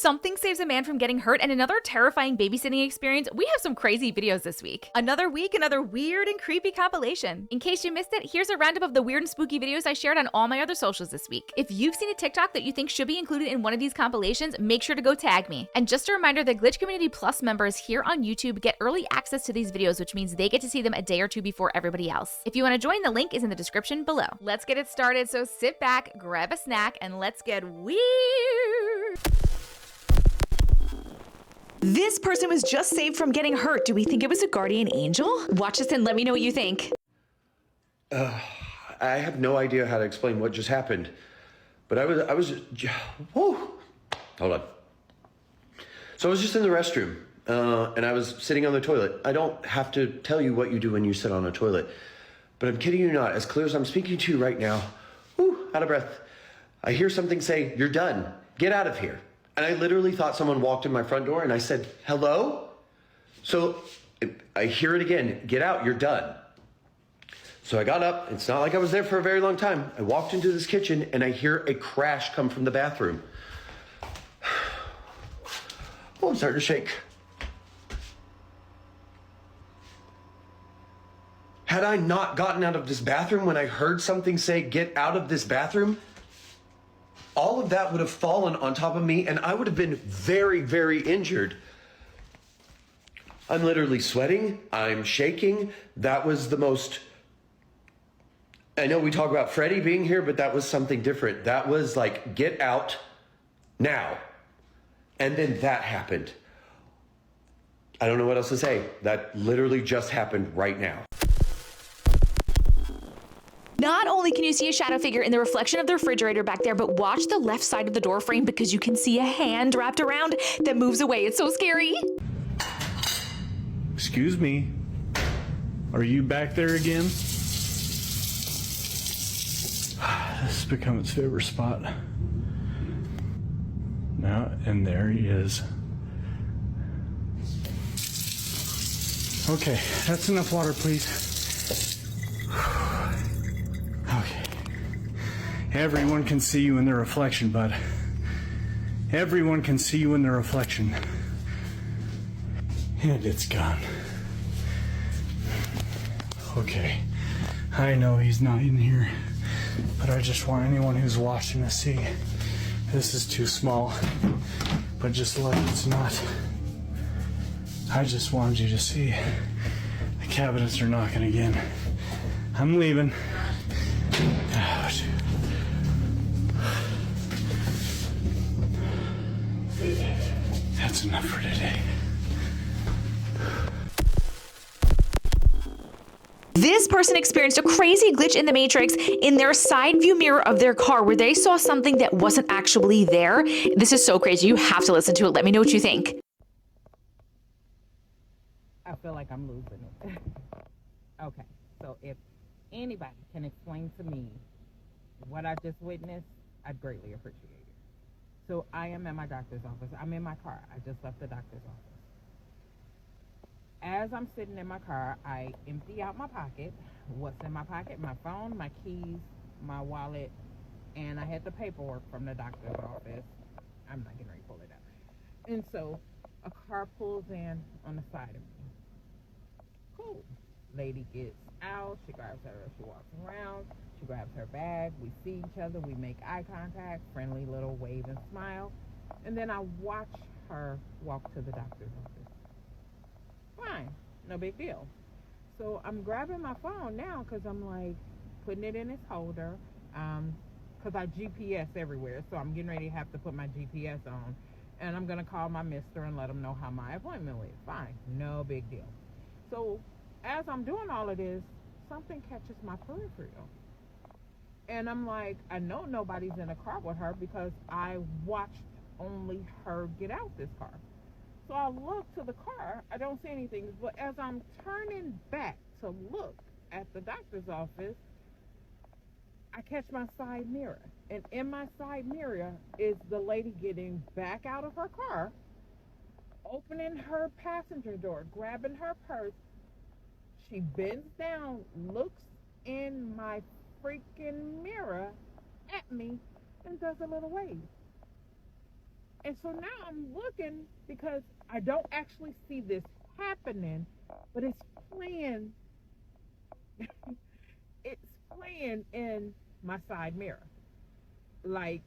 Something saves a man from getting hurt, and another terrifying babysitting experience. We have some crazy videos this week. Another week, another weird and creepy compilation. In case you missed it, here's a roundup of the weird and spooky videos I shared on all my other socials this week. If you've seen a TikTok that you think should be included in one of these compilations, make sure to go tag me. And just a reminder that Glitch Community Plus members here on YouTube get early access to these videos, which means they get to see them a day or two before everybody else. If you want to join, the link is in the description below. Let's get it started, so sit back, grab a snack, and let's get weird. This person was just saved from getting hurt. Do we think it was a guardian angel? Watch this and let me know what you think. I have no idea how to explain what just happened, but whoa, hold on. So I was just in the restroom, and I was sitting on the toilet. I don't have to tell you what you do when you sit on a toilet, but I'm kidding you not, as clear as I'm speaking to you right now, out of breath, I hear something say, "You're done, get out of here." And I literally thought someone walked in my front door, and I said, "Hello?" So I hear it again, "Get out, you're done." So I got up. It's not like I was there for a very long time. I walked into this kitchen, and I hear a crash come from the bathroom. Oh, I'm starting to shake. Had I not gotten out of this bathroom when I heard something say, "Get out of this bathroom," all of that would have fallen on top of me, and I would have been very, very injured. I'm literally sweating. I'm shaking. That was the most... I know we talk about Freddie being here, but that was something different. That was like, "Get out now." And then that happened. I don't know what else to say. That literally just happened right now. Not only can you see a shadow figure in the reflection of the refrigerator back there, but watch the left side of the door frame because you can see a hand wrapped around that moves away. It's so scary. Excuse me. Are you back there again? This has become its favorite spot. Now, and there he is. Okay, that's enough water, please. Okay. Everyone can see you in the reflection, bud. Everyone can see you in the reflection. And it's gone. Okay. I know he's not in here, but I just want anyone who's watching to see. This is too small, but just like it's not. I just wanted you to see. The cabinets are knocking again. I'm leaving. Ouch. That's enough for today. This person experienced a crazy glitch in the Matrix in their side view mirror of their car where they saw something that wasn't actually there. This is so crazy. You have to listen to it. Let me know what you think. I feel like I'm losing it. Okay, so if anybody can explain to me what I just witnessed, I'd greatly appreciate it. So I am at my doctor's office. I'm in my car. I just left the doctor's office. As I'm sitting in my car, I empty out my pocket. What's in my pocket? My phone, my keys, my wallet, and I had the paperwork from the doctor's office. I'm not getting ready to pull it out. And so a car pulls in on the side of me. Cool. Lady gets out. She grabs her. She walks around. She grabs her bag. We see each other. We make eye contact. Friendly little wave and smile. And then I watch her walk to the doctor's office. Fine, no big deal. So I'm grabbing my phone now because I'm like putting it in its holder because I GPS everywhere. So I'm getting ready to have to put my GPS on, and I'm gonna call my mister and let him know how my appointment went. Fine, no big deal. So as I'm doing all of this, something catches my peripheral, and I'm like, I know nobody's in a car with her because I watched only her get out this car. So I look to the car, I don't see anything, but as I'm turning back to look at the doctor's office, I catch my side mirror. And in my side mirror is the lady getting back out of her car, opening her passenger door, grabbing her purse. She bends down, looks in my freaking mirror at me, and does a little wave. And so now I'm looking because I don't actually see this happening, but it's playing. It's playing in my side mirror. Like,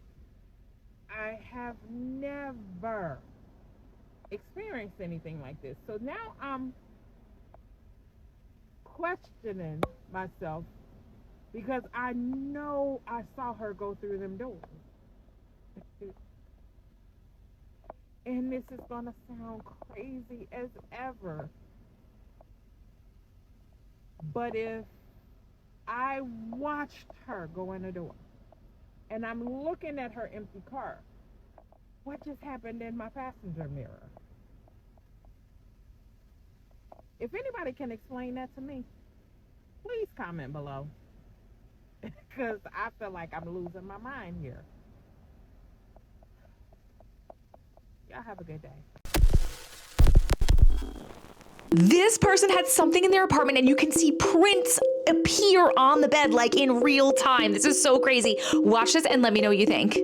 I have never experienced anything like this. So now I'm questioning myself because I know I saw her go through them doors. And this is going to sound crazy as ever. But if I watched her go in the door and I'm looking at her empty car, what just happened in my passenger mirror? If anybody can explain that to me, please comment below. Because I feel like I'm losing my mind here. Y'all have a good day. This person had something in their apartment and you can see prints appear on the bed like in real time. This is so crazy. Watch this and let me know what you think.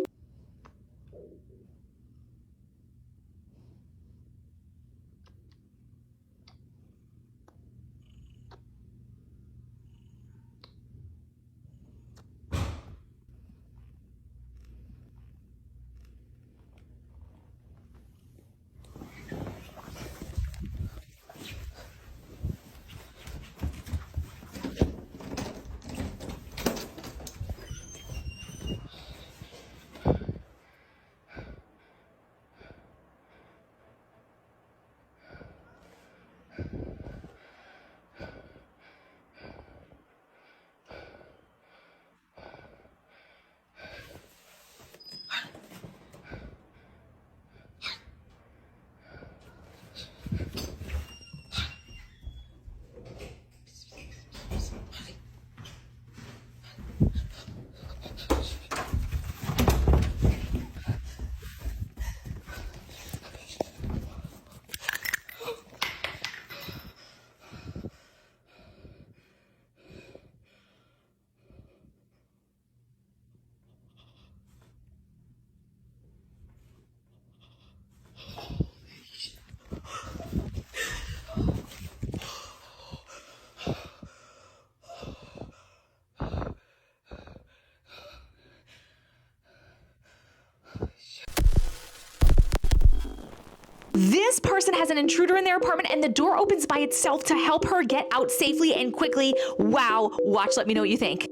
This person has an intruder in their apartment and the door opens by itself to help her get out safely and quickly. Wow. Watch, let me know what you think.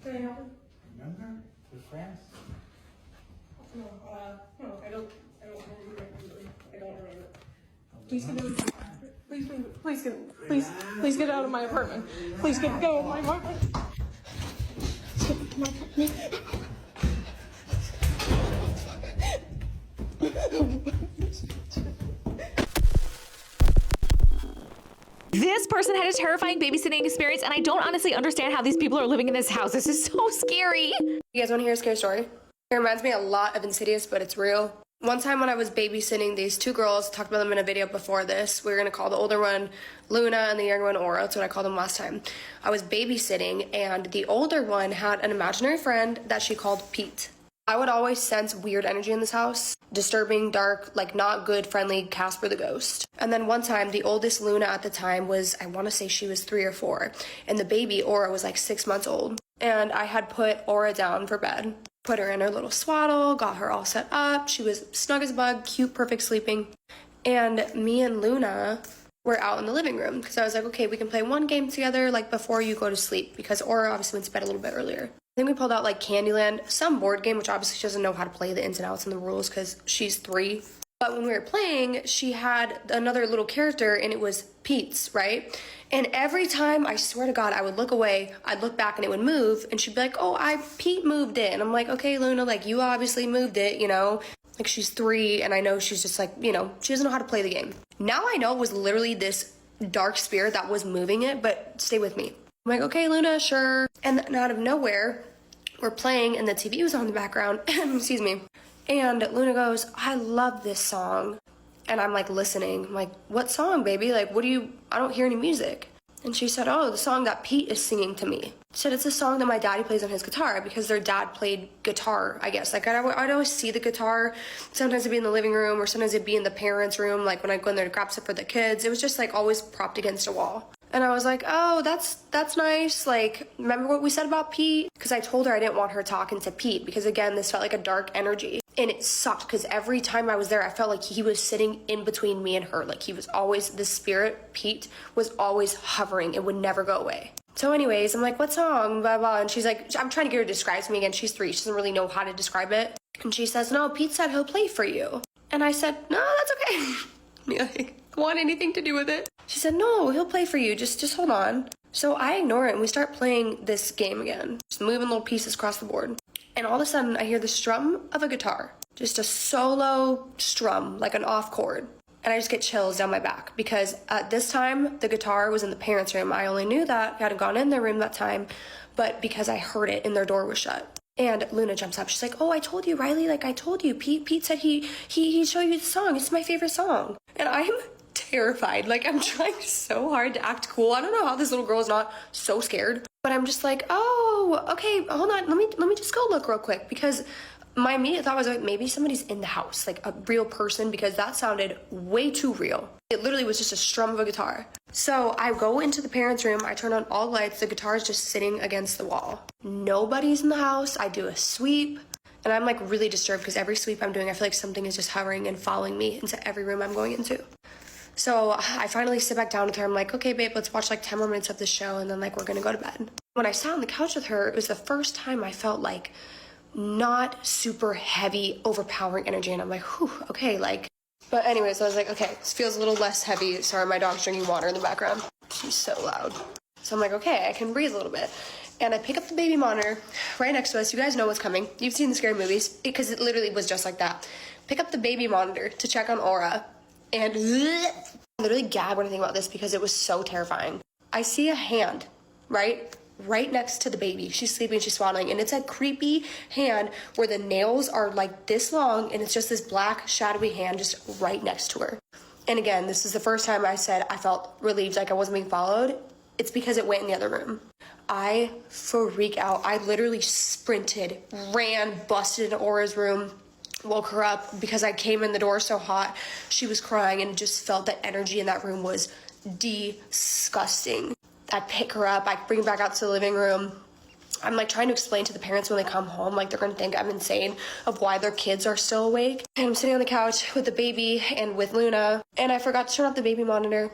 Can I help you? Remember? We're friends. No, I don't remember. Please get out of my apartment. Please get out of my apartment. Please get out of my apartment. This person had a terrifying babysitting experience and I don't honestly understand how these people are living in this house. This is so scary. You guys want to hear a scary story? It reminds me a lot of Insidious, but it's real. One time when I was babysitting these two girls, talked about them in a video before this. We were going to call the older one Luna and the younger one Aura. That's what I called them last time. I was babysitting and the older one had an imaginary friend that she called Pete. I would always sense weird energy in this house. Disturbing, dark, like not good, friendly Casper the Ghost. And then one time, the oldest Luna at the time was, I want to say she was 3 or 4. And the baby, Aura, was like 6 months old. And I had put Aura down for bed. Put her in her little swaddle, got her all set up. She was snug as a bug, cute, perfect sleeping. And me and Luna were out in the living room. Because I was like, okay, we can play one game together, like before you go to sleep. Because Aura obviously went to bed a little bit earlier. I think we pulled out like Candyland, some board game, which obviously she doesn't know how to play the ins and outs and the rules because she's 3. But when we were playing, she had another little character and it was Pete's, right? And every time, I swear to God, I would look away, I'd look back and it would move and she'd be like, oh, Pete moved it. And I'm like, okay, Luna, like you obviously moved it, you know? Like she's 3 and I know she's just like, you know, she doesn't know how to play the game. Now I know it was literally this dark spirit that was moving it, but stay with me. I'm like, okay, Luna, sure. And then out of nowhere, we're playing and the TV was on in the background, excuse me. And Luna goes, I love this song. And I'm like listening. I'm like, what song, baby? Like, I don't hear any music. And she said, oh, the song that Pete is singing to me. She said, it's a song that my daddy plays on his guitar because their dad played guitar, I guess. Like, I'd always see the guitar. Sometimes it'd be in the living room or sometimes it'd be in the parents' room, like when I'd go in there to grab stuff for the kids. It was just like always propped against a wall. And I was like, oh, that's nice. Like, remember what we said about Pete? Because I told her I didn't want her talking to Pete because, again, this felt like a dark energy. And it sucked because every time I was there, I felt like he was sitting in between me and her. Like, he was always, the spirit, Pete, was always hovering. It would never go away. So anyways, I'm like, what song? Blah, blah. And she's like, I'm trying to get her to describe to me again. She's 3. She doesn't really know how to describe it. And she says, no, Pete said he'll play for you. And I said, no, that's okay. Me like, want anything to do with it? She said, no, he'll play for you. Just hold on. So I ignore it and we start playing this game again. Just moving little pieces across the board. And all of a sudden I hear the strum of a guitar. Just a solo strum, like an off chord. And I just get chills down my back because at this time the guitar was in the parents' room. I only knew that. I hadn't gone in their room that time, but because I heard it and their door was shut. And Luna jumps up. She's like, oh, I told you, Riley. Like, I told you. Pete said he'd show you the song. It's my favorite song. And I'm terrified. Like, I'm trying so hard to act cool. I don't know how this little girl is not so scared. But I'm just like, oh, okay, hold on. Let me just go look real quick. Because my immediate thought was like, maybe somebody's in the house. Like, a real person. Because that sounded way too real. It literally was just a strum of a guitar. So I go into the parents' room, I turn on all the lights, the guitar is just sitting against the wall. Nobody's in the house, I do a sweep, and I'm like really disturbed because every sweep I'm doing, I feel like something is just hovering and following me into every room I'm going into. So I finally sit back down with her, I'm like, okay babe, let's watch like 10 more minutes of the show and then like we're gonna go to bed. When I sat on the couch with her, it was the first time I felt like not super heavy, overpowering energy, and I'm like, whew, okay, like. But anyways, I was like, okay, this feels a little less heavy. Sorry, my dog's drinking water in the background. She's so loud. So I'm like, okay, I can breathe a little bit. And I pick up the baby monitor right next to us. You guys know what's coming. You've seen the scary movies because it literally was just like that. Pick up the baby monitor to check on Aura and I literally gag when I think about this because it was so terrifying. I see a hand, right next to the baby. She's sleeping, she's swaddling, and it's a creepy hand where the nails are like this long and it's just this black shadowy hand just right next to her. And again, this is the first time I said I felt relieved, like I wasn't being followed. It's because it went in the other room. I freak out. I literally sprinted, ran, busted into Aura's room, woke her up because I came in the door so hot. She was crying and just felt that energy in that room was disgusting. I pick her up, I bring her back out to the living room. I'm like trying to explain to the parents when they come home, like they're gonna think I'm insane of why their kids are still awake. And I'm sitting on the couch with the baby and with Luna, and I forgot to turn off the baby monitor.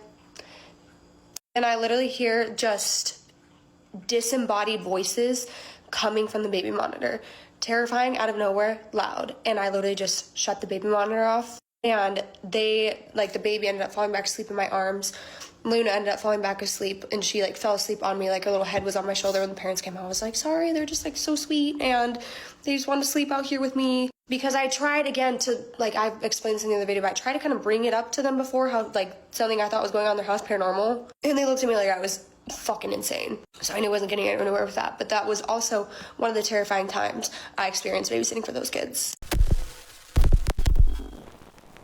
And I literally hear just disembodied voices coming from the baby monitor. Terrifying, out of nowhere, loud. And I literally just shut the baby monitor off. And the baby ended up falling back asleep in my arms. Luna ended up falling back asleep and she like fell asleep on me, like her little head was on my shoulder when the parents came out. I was like, sorry, they're just like so sweet and they just wanted to sleep out here with me. Because I tried again to, like I've explained this in the other video, but I tried to kind of bring it up to them before, how like something I thought was going on in their house paranormal. And they looked at me like I was fucking insane. So I knew I wasn't getting anywhere with that. But that was also one of the terrifying times I experienced babysitting for those kids.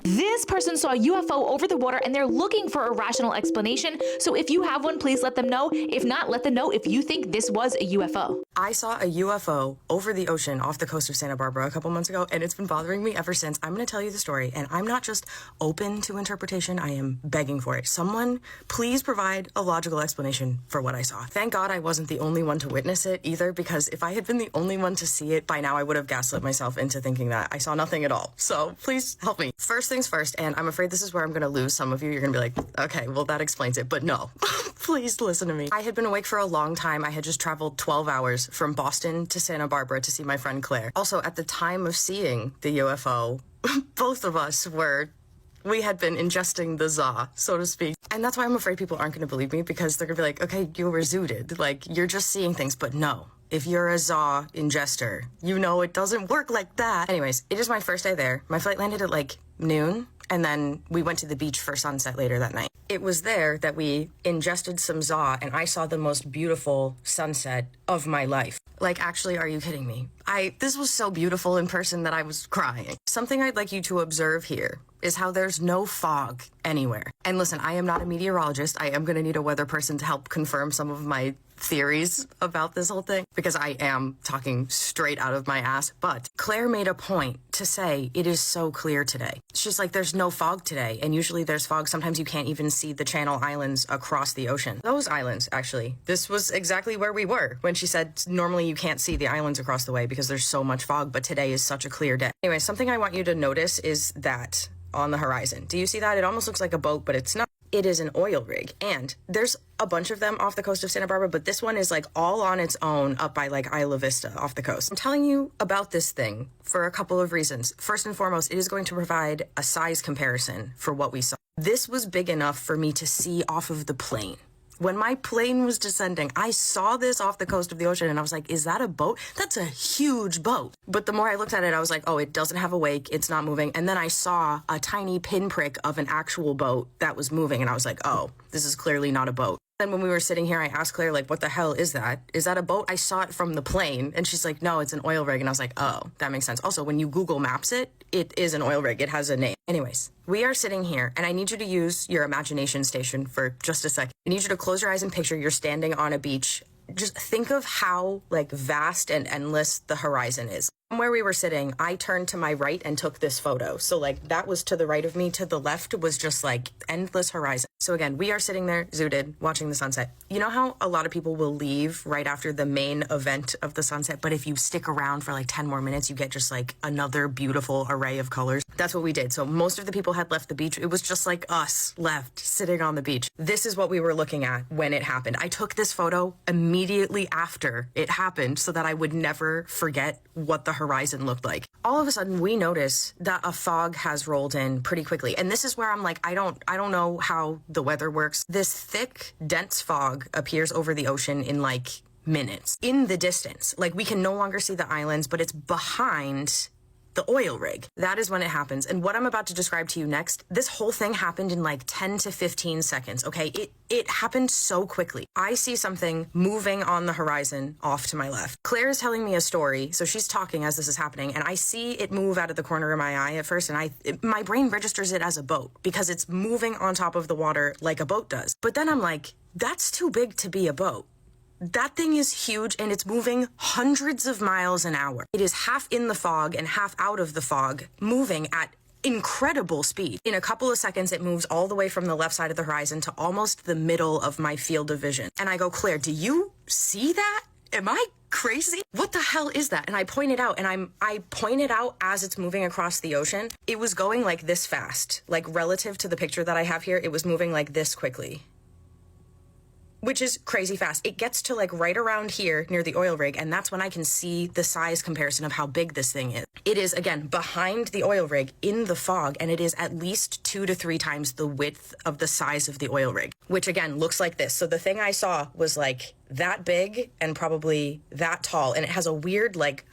This person saw a UFO over the water and they're looking for a rational explanation. So if you have one, please let them know. If not, let them know if you think this was a UFO. I saw a UFO over the ocean off the coast of Santa Barbara a couple months ago, and it's been bothering me ever since. I'm going to tell you the story, and I'm not just open to interpretation, I am begging for it. Someone, please provide a logical explanation for what I saw. Thank God I wasn't the only one to witness it either, because if I had been the only one to see it, by now I would have gaslit myself into thinking that I saw nothing at all. So please help me. First things first, and I'm afraid this is where I'm going to lose some of you. You're going to be like, okay, well, that explains it. But no, please listen to me. I had been awake for a long time. I had just traveled 12 hours from Boston to Santa Barbara to see my friend Claire. Also, at the time of seeing the UFO, both of us we had been ingesting the za, so to speak. And that's why I'm afraid people aren't going to believe me, because they're going to be like, okay, you were zooted. Like, you're just seeing things. But no, if you're a za ingester, you know it doesn't work like that. Anyways, it is my first day there. My flight landed at like noon, and then we went to the beach for sunset later that night. It was there that we ingested some za, and I saw the most beautiful sunset of my life. Like, actually, are you kidding me? This was so beautiful in person that I was crying. Something I'd like you to observe here is how there's no fog anywhere. And listen, I am not a meteorologist. I am going to need a weather person to help confirm some of my theories about this whole thing, because I am talking straight out of my ass. But Claire made a point to say it is so clear today. She's like, there's no fog today. And usually there's fog. Sometimes you can't even see the Channel Islands across the ocean. Those islands, actually. This was exactly where we were when she said normally you can't see the islands across the way because there's so much fog, but today is such a clear day. Anyway, something I want you to notice is that on the horizon. Do you see that? It almost looks like a boat, but it's not. It is an oil rig, and there's a bunch of them off the coast of Santa Barbara, but this one is like all on its own up by like Isla Vista off the coast. I'm telling you about this thing for a couple of reasons. First and foremost, it is going to provide a size comparison for what we saw. This was big enough for me to see off of the plane. When my plane was descending, I saw this off the coast of the ocean and I was like, is that a boat? That's a huge boat. But the more I looked at it, I was like, oh, it doesn't have a wake. It's not moving. And then I saw a tiny pinprick of an actual boat that was moving. And I was like, oh, this is clearly not a boat. Then when we were sitting here, I asked Claire, like, what the hell is that? Is that a boat? I saw it from the plane. And she's like, no, it's an oil rig. And I was like, oh, that makes sense. Also, when you Google Maps it, it is an oil rig. It has a name. Anyways, we are sitting here and I need you to use your imagination station for just a second. I need you to close your eyes and picture you're standing on a beach. Just think of how like vast and endless the horizon is. From where we were sitting, I turned to my right and took this photo. So like that was to the right of me. To the left was just like endless horizon. So again, we are sitting there zooted watching the sunset. You know how a lot of people will leave right after the main event of the sunset, but if you stick around for like 10 more minutes, you get just like another beautiful array of colors. That's what we did. So most of the people had left the beach. It was just like us left sitting on the beach. This is what we were looking at when it happened. I took this photo immediately after it happened so that I would never forget what the horizon looked like. All of a sudden we notice that a fog has rolled in pretty quickly. And this is where I'm like, I don't know how the weather works. This thick, dense fog appears over the ocean in like minutes. In the distance, like we can no longer see the islands, but it's behind the oil rig. That is when it happens. And what I'm about to describe to you next, this whole thing happened in like 10 to 15 seconds, okay? It happened so quickly. I see something moving on the horizon off to my left. Claire is telling me a story, so she's talking as this is happening, and I see it move out of the corner of my eye at first, and my brain registers it as a boat because it's moving on top of the water like a boat does. But then I'm like, that's too big to be a boat. That thing is huge and it's moving hundreds of miles an hour. It is half in the fog and half out of the fog, moving at incredible speed. In a couple of seconds, it moves all the way from the left side of the horizon to almost the middle of my field of vision. And I go, Claire, do you see that? Am I crazy? What the hell is that? And I point it out, and I point it out as it's moving across the ocean. It was going like this fast, like relative to the picture that I have here, it was moving like this quickly, which is crazy fast. It gets to like right around here near the oil rig, and that's when I can see the size comparison of how big this thing is. It is, again, behind the oil rig in the fog, and it is at least 2 to 3 times the width of the size of the oil rig, which again looks like this. So the thing I saw was like that big and probably that tall, and it has a weird like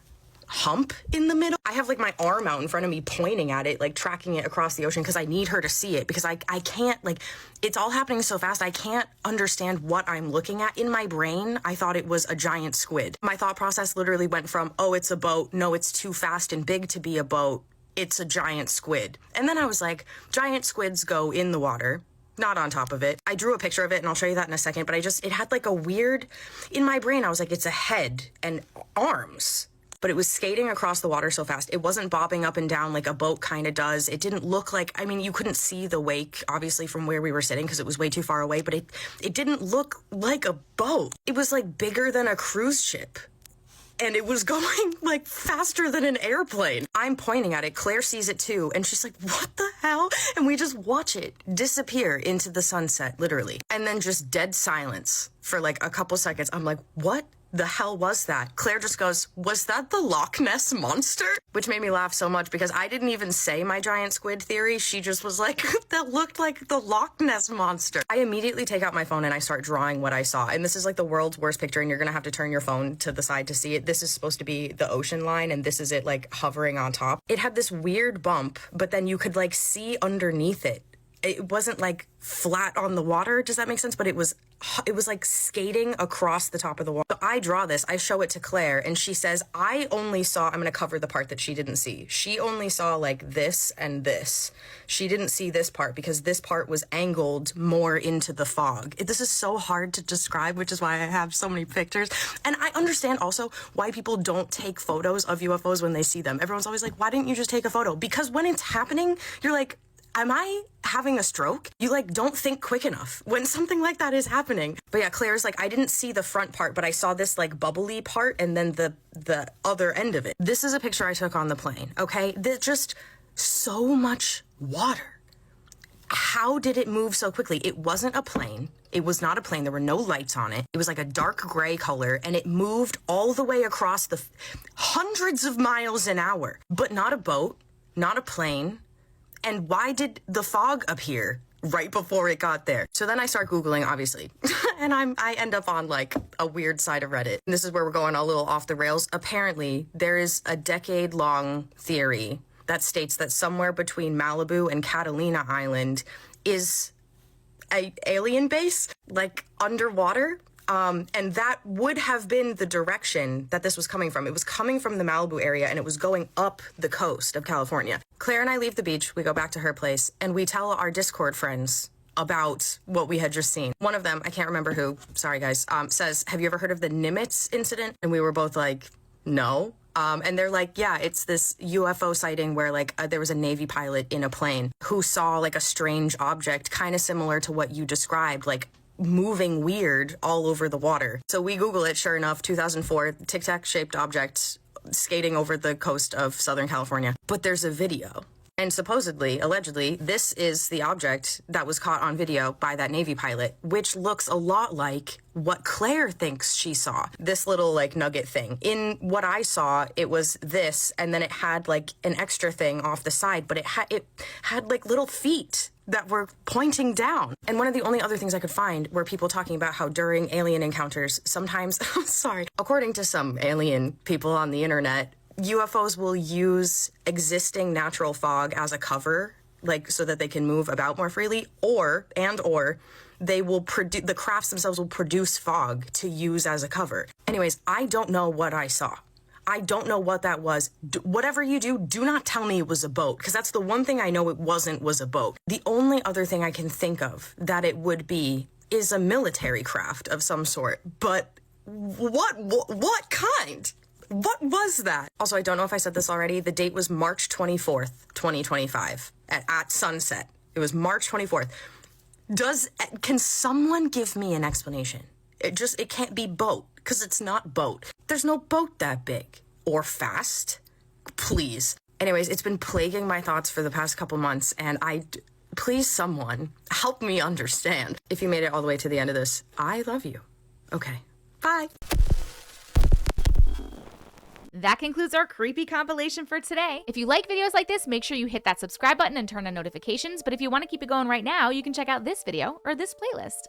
hump in the middle. I have like my arm out in front of me pointing at it, like tracking it across the ocean because I need her to see it, because I can't, like, it's all happening so fast. I can't understand what I'm looking at. In my brain, I thought it was a giant squid. My thought process literally went from, oh, it's a boat. No, it's too fast and big to be a boat. It's a giant squid. And then I was like, giant squids go in the water, not on top of it. I drew a picture of it and I'll show you that in a second, but it had like a weird, in my brain, I was like, it's a head and arms. But it was skating across the water so fast. It wasn't bobbing up and down like a boat kind of does. It didn't look like, I mean, you couldn't see the wake, obviously, from where we were sitting because it was way too far away, but it didn't look like a boat. It was like bigger than a cruise ship. And it was going like faster than an airplane. I'm pointing at it. Claire sees it too. And she's like, what the hell? And we just watch it disappear into the sunset, literally. And then just dead silence for like a couple seconds. I'm like, what the hell was that? Claire just goes, was that the Loch Ness Monster? Which made me laugh so much because I didn't even say my giant squid theory. She just was like, that looked like the Loch Ness Monster. I immediately take out my phone and I start drawing what I saw. And this is like the world's worst picture, and you're gonna have to turn your phone to the side to see it. This is supposed to be the ocean line, and this is it like hovering on top. It had this weird bump, but then you could like see underneath it it wasn't like flat on the water. Does that make sense? But it was like skating across the top of the water. So I draw this, I show it to Claire, and she says, I only saw, I'm going to cover the part that she didn't see. She only saw like this and this. She didn't see this part because this part was angled more into the fog. This is so hard to describe, which is why I have so many pictures. And I understand also why people don't take photos of UFOs when they see them. Everyone's always like, why didn't you just take a photo? Because when it's happening, you're like, am I having a stroke? You like don't think quick enough when something like that is happening. But yeah, Claire's like, I didn't see the front part, but I saw this like bubbly part and then the other end of it. This is a picture I took on the plane, okay? There's just so much water. How did it move so quickly? It wasn't a plane. It was not a plane. There were no lights on it. It was like a dark gray color, and it moved all the way across the hundreds of miles an hour. But not a boat, not a plane. And why did the fog appear right before it got there? So then I start Googling, obviously, and I end up on like a weird side of Reddit. And this is where we're going a little off the rails. Apparently, there is a decade-long theory that states that somewhere between Malibu and Catalina Island is a alien base, like underwater. And that would have been the direction that this was coming from. It was coming from the Malibu area, and it was going up the coast of California. Claire and I leave the beach, we go back to her place, and we tell our Discord friends about what we had just seen. One of them, I can't remember who, sorry guys, says, have you ever heard of the Nimitz incident? And we were both like, no. And they're like, yeah, it's this UFO sighting where like there was a Navy pilot in a plane who saw like a strange object, kind of similar to what you described, like moving weird all over the water. So we Google it, sure enough, 2004, Tic Tac shaped object skating over the coast of Southern California. But there's a video. And supposedly, allegedly, this is the object that was caught on video by that Navy pilot, which looks a lot like what Claire thinks she saw. This little like nugget thing. In what I saw, it was this, and then it had like an extra thing off the side, but it had like little feet that were pointing down. And one of the only other things I could find were people talking about how during alien encounters, sometimes, sorry, according to some alien people on the internet, UFOs will use existing natural fog as a cover, like so that they can move about more freely, or they will produce, the crafts themselves will produce fog to use as a cover. Anyways, I don't know what I saw. I don't know what that was. Whatever you do not tell me it was a boat, because that's the one thing I know it wasn't, was a boat. The only other thing I can think of that it would be is a military craft of some sort. But what kind? What was that? Also, I don't know if I said this already. The date was March 24th, 2025 at sunset. It was March 24th. Can someone give me an explanation? It can't be boat, because it's not boat. There's no boat that big or fast. Please. Anyways, it's been plaguing my thoughts for the past couple months, and please someone help me understand. If you made it all the way to the end of this, I love you. Okay. Bye. That concludes our creepy compilation for today. If you like videos like this, make sure you hit that subscribe button and turn on notifications. But if you want to keep it going right now, you can check out this video or this playlist.